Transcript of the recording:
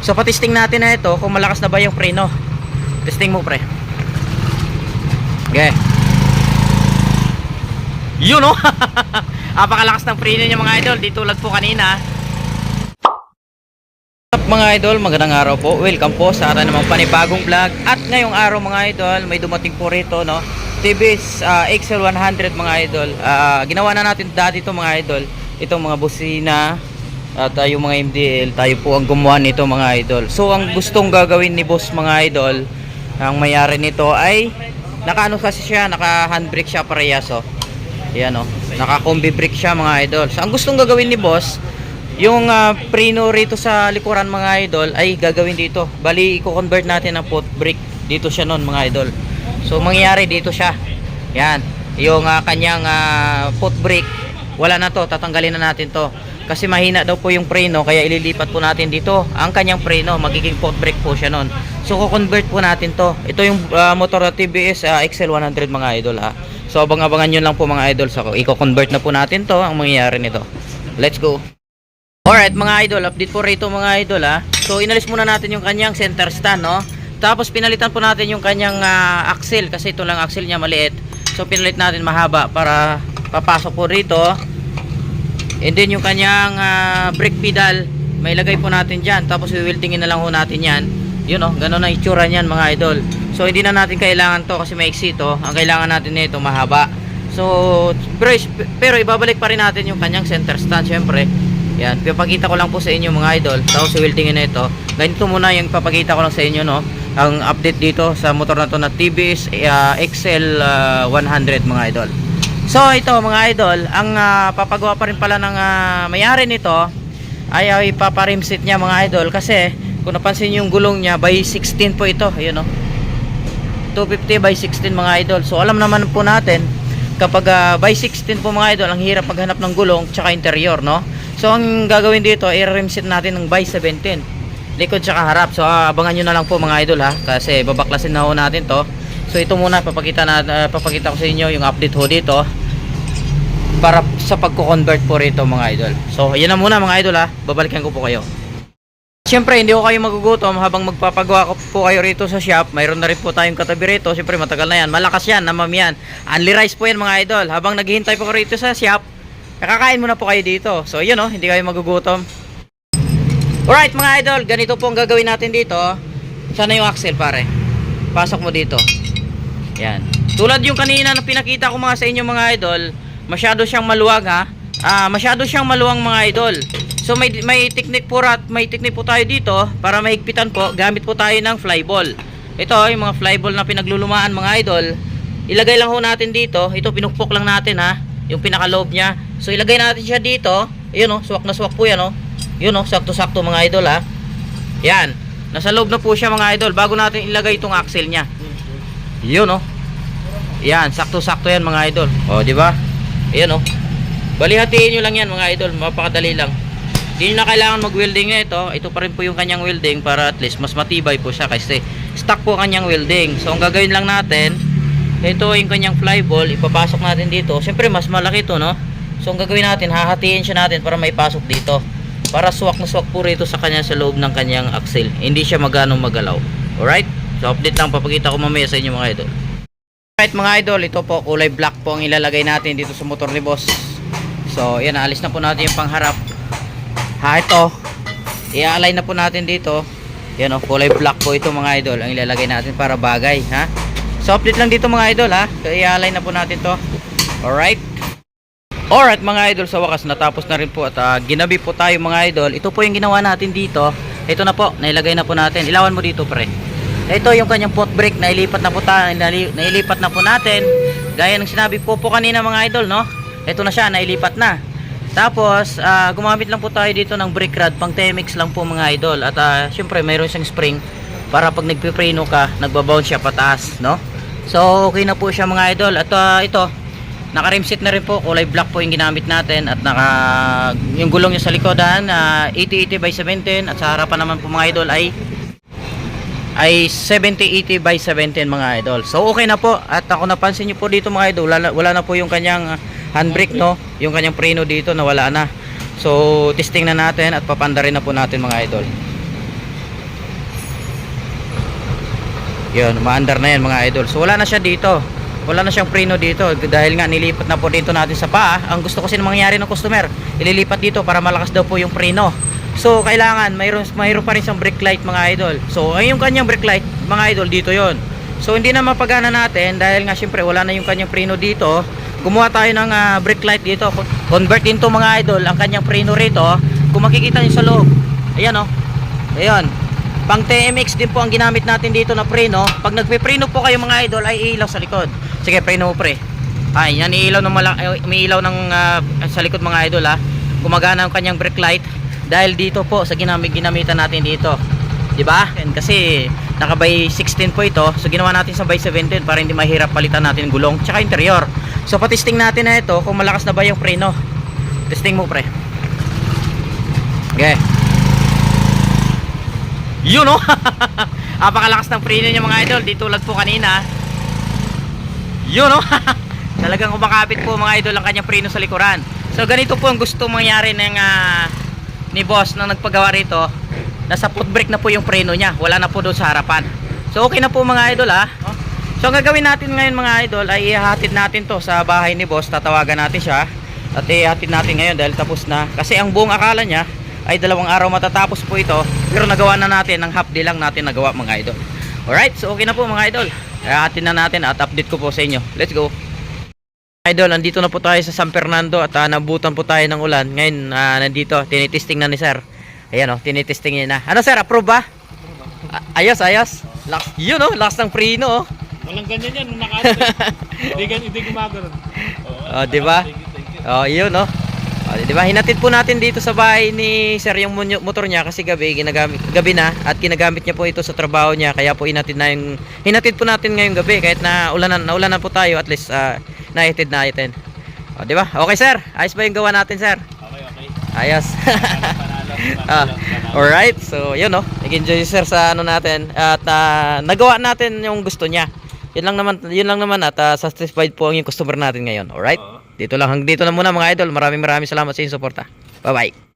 So patisting natin na ito kung malakas na ba yung preno. Testing mo pre. Okay. Yun oh. Apakalakas ng preno niya mga idol. Di tulad po kanina. Mga idol, magandang araw po. Welcome po sa ating namang panibagong vlog. At ngayong araw mga idol, may dumating po rito no, TVS XL100 mga idol. Ginawa na natin dati ito mga idol. Itong mga busina at yung mga MDL, tayo po ang gumawa nito mga idol. So ang gustong gagawin ni boss mga idol, ang mayari nito ay naka ano kasi siya, naka handbrake siya parehas oh. Yan oh, naka combi brake siya mga idol. So ang gustong gagawin ni boss, yung preno rito sa likuran mga idol ay gagawin dito. Bali i-convert natin ng foot brake dito siya noon mga idol. So mangyayari dito siya. Yan, yung kanyang foot brake wala na to, tatanggalin na natin to. Kasi mahina daw po yung preno, kaya ililipat po natin dito ang kanyang preno, magiging foot brake po siya noon. So ko-convert po natin to. Ito yung motor TVS XL100 mga idol ha. So abang-abangan nyo lang po mga idol. So i-convert na po natin to, ang mangyayari nito. Let's go. Alright mga idol, update po rito mga idol ha. So inalis muna natin yung kanyang center stand no. Tapos pinalitan po natin yung kanyang axle, kasi ito lang axle niya maliit. So pinalit natin mahaba para papasok po rito. And then yung kanyang brake pedal, may lagay po natin dyan. Tapos i-weltingin na lang po natin yan. Yun o, gano'n na itsura nyan mga idol. So hindi na natin kailangan to kasi maiksi to. Ang kailangan natin nito mahaba. So pero ibabalik pa rin natin yung kanyang center stand syempre. Yan, papakita ko lang po sa inyo mga idol. Tapos i-weltingin na ito. Ganito muna yung papakita ko lang sa inyo no. Ang update dito sa motor na to na TVS XL100 mga idol. So ito mga idol, ang papagawa pa rin pala ng mayari nito ay ipaparimset niya mga idol. Kasi kung napansin yung gulong niya by 16 po ito. Ayun o, 250 by 16 mga idol. So alam naman po natin kapag by 16 po mga idol, ang hirap maghanap ng gulong tsaka interior no. So ang gagawin dito, i-rimset natin ng by 17 likod tsaka harap. So abangan nyo na lang po mga idol ha, kasi babaklasin na ho natin to. So ito muna papakita ko sa inyo yung update ho dito para sa pagko-convert po rito mga idol. So yan na muna mga idol ha, babalikan ko po kayo. Siyempre hindi ko kayo magugutom habang magpapagawa ko po kayo rito sa shop. Mayroon na rin po tayong katabi rito. Siyempre matagal na yan, malakas yan, namam yan. Only rice po yan mga idol. Habang naghihintay po kayo rito sa shop, kakakain muna po kayo dito. So yun o, hindi kayo magugutom. Alright mga idol, ganito po ang gagawin natin dito. Sana yung axle pare, pasok mo dito. Yan, tulad yung kanina na pinakita ko mga sa inyo mga idol, masyado siyang maluwag ha. Masyado siyang maluwang mga idol. So may technique po tayo dito para mahigpitan po. Gamit po tayo ng flyball. Ito yung mga flyball na pinaglulumaan mga idol. Ilagay lang ho natin dito. Ito pinukpok lang natin ha, yung pinaka-loob niya. So ilagay natin siya dito. Ayun oh, swak na swak po yan oh. Yun oh, sakto-sakto mga idol ha. Yan, nasa loob na po siya mga idol bago natin ilagay itong axle niya. Yun oh. Yan, sakto-sakto yan mga idol. Oh, di ba? Ayan oh. Balihatiin niyo lang yan mga idol, mapakadali lang. Hindi na kailangan mag-welding na ito. Ito pa rin po yung kanyang welding para at least mas matibay po siya kasi stock po kanyang welding. So ang gagawin lang natin, ito yung kanyang flyball, ipapasok natin dito. Siyempre mas malaki to no. So ang gagawin natin, hahatiin siya natin para may pasok dito. Para swak na swak po rito sa kanya sa loob ng kanyang axle. Hindi siya magano magalaw. Alright? So update lang, papakita ko mamaya sa inyo mga idol. Alright mga idol, ito po kulay black po ang ilalagay natin dito sa motor ni boss. So yan, alis na po natin yung pangharap. Ha, ito i-align na po natin dito. Yan o, kulay black po ito mga idol ang ilalagay natin para bagay ha. So update lang dito mga idol ha. So i-align na po natin to. Alright. Alright mga idol, sa wakas natapos na rin po at ginabi po tayo mga idol. Ito po yung ginawa natin dito. Ito na po, nailagay na po natin. Ilawan mo dito pre. Ito yung kanyang foot brake, nailipat na po natin. Gaya ng sinabi po kanina mga idol no. Ito na siya, nailipat na. Tapos gumamit lang po tayo dito ng brake rod, pang TMX lang po mga idol. At syempre mayroon siyang spring para pag nagpipreno ka, nagbabounce siya pataas no. So okay na po siya mga idol. At ito, naka-rimset na rin po, kulay black po yung ginamit natin. At yung gulong niya sa likodan 80-80 by 17. At sa harapan naman po mga idol ay 70-80 by 17 mga idol. So okay na po. At ako napansin nyo po dito mga idol, wala na po yung kanyang handbrake no. Yung kanyang preno dito nawala na. So testing na natin at papandarin na po natin mga idol. Yun, maandar na yan mga idol. So wala na siya dito. Wala na siyang preno dito dahil nga nilipat na po dito natin sa paa. Ang gusto kasi mangyari ng customer, ililipat dito para malakas daw po yung preno. So kailangan mayroon pa rin siyang brake light mga idol. So ay yung kanyang brake light mga idol dito yon. So hindi na mapagana natin dahil nga syempre wala na yung kanyang preno dito. Gumawa tayo ng brake light dito. Convert into mga idol ang kanyang preno rito. Kung makikita niyo sa loob, ayan oh. Ayan. Pang TMX din po ang ginamit natin dito na preno. Pag nagpe-preno po kayo mga idol ay ilaw sa likod. Sige, preno mo pre. Ay, yan ilaw ng may ilaw ng sa likod mga idol ha. Gumagana ang kanyang brake light dahil dito po sa ginamitan natin dito. 'Di ba? Kasi naka by 16 po ito. So ginawa natin sa by 17 para hindi mahirap palitan natin gulong tsaka interior. So patesting natin na ito kung malakas na ba yung preno. Testing mo pre. Okay. Yun oh. Napakalakas ng preno niya mga idol. Di tulad po kanina. Yun oh. Talagang kumakapit po mga idol ang kanyang preno sa likuran. So ganito po ang gusto mangyari ng ni boss na nagpagawa rito. Nasa foot brake na po yung preno niya. Wala na po doon sa harapan. So okay na po mga idol ha. So ang gagawin natin ngayon mga idol ay ihatid natin to sa bahay ni boss. Tatawagan natin siya. At ihatid natin ngayon dahil tapos na. Kasi ang buong akala niya ay 2 araw matatapos po ito. Pero nagawa na natin, ng half day lang natin nagawa mga idol. Alright, so okay na po mga idol. Ihatid na natin at update ko po sa inyo. Let's go. Idol, nandito na po tayo sa San Fernando at nabutan po tayo ng ulan. Ngayon, nandito, tinitesting na ni sir. Ayan o, tinitesting niya na. Ano sir, approve ba? Ayos, ayos. Yun o, lakas ng preno o. Walang ganyan yan, nung nakaano hindi gumagano. O, diba? O, yun o. O, diba, hinatid po natin dito sa bahay ni sir yung motor niya kasi gabi na at ginagamit niya po ito sa trabaho niya. Kaya po hinatid po natin ngayong gabi kahit na ulanan po tayo, at least naitid natin. O, diba? Okay sir, ayos ba yung gawa natin sir? Okay. Ayos. Alright, so yun no, nag-enjoy sir sa ano natin at nagawa natin yung gusto niya. Yun lang naman at satisfied po ang yung customer natin ngayon. Alright, dito lang muna mga idol. Maraming salamat sa inyong suporta. Bye bye.